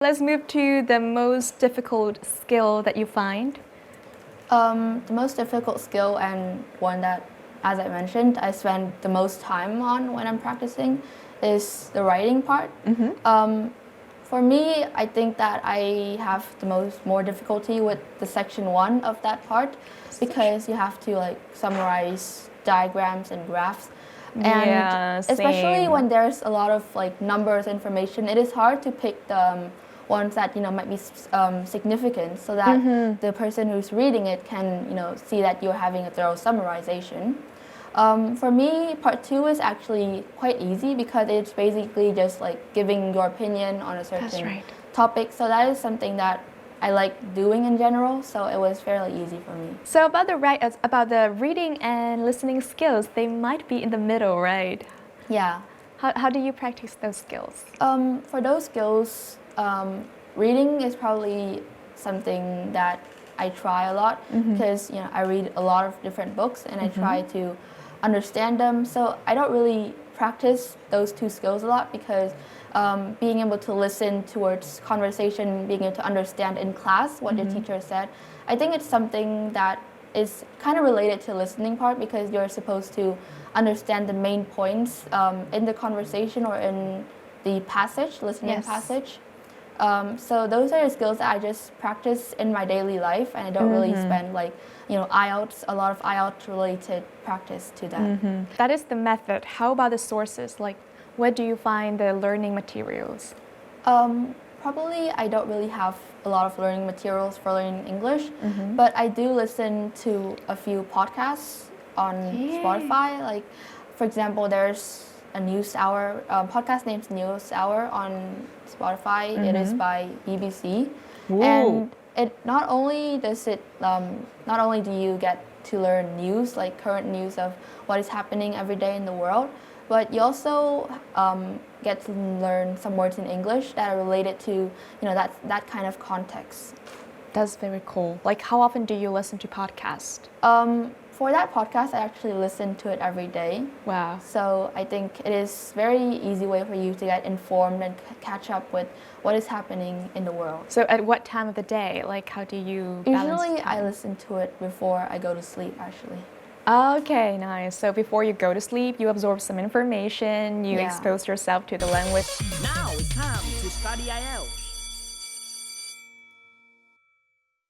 Let's move to the most difficult skill that you find. The most difficult skill and one that, as I mentioned, I spend the most time on when I'm practicing is the writing part. For me, I think that I have the more difficulty with the section 1 of that part because you have to summarize diagrams and graphs. And especially when there's a lot of numbers information, it is hard to pick the ones that might be significant so that the person who's reading it can see that you're having a thorough summarization. For me, part 2 is actually quite easy because it's basically just giving your opinion on a certain topic. So that is something that I like doing in general, so it was fairly easy for me. So about the reading and listening skills, they might be in the middle, right? Yeah. How do you practice those skills? For those skills, reading is probably something that I try a lot because I read a lot of different books and I try to understand them. So I don't really practice those 2 skills a lot because being able to listen towards conversation, being able to understand in class what your teacher said, I think it's something that is kind of related to listening part because you're supposed to understand the main points in the conversation or in the passage, listening passage. So those are the skills that I just practice in my daily life, and I don't really spend IELTS, a lot of IELTS related practice to that. That is the method. How about the sources? Where do you find the learning materials? Probably I don't really have a lot of learning materials for learning English, but I do listen to a few podcasts on Spotify. For example, there's a news hour podcast named News Hour on Spotify. It is by BBC. Ooh. And it not only do you get to learn news, current news of what is happening every day in the world, but you also get to learn some words in English that are related to that kind of context. That's very cool. How often do you listen to podcasts? For that podcast, I actually listen to it every day. Wow. So I think it is very easy way for you to get informed and catch up with what is happening in the world. So at what time of the day? How do you balance Usually time? I listen to it before I go to sleep, actually. Okay, nice. So before you go to sleep, you absorb some information, you expose yourself to the language. Now it's time to study IELTS.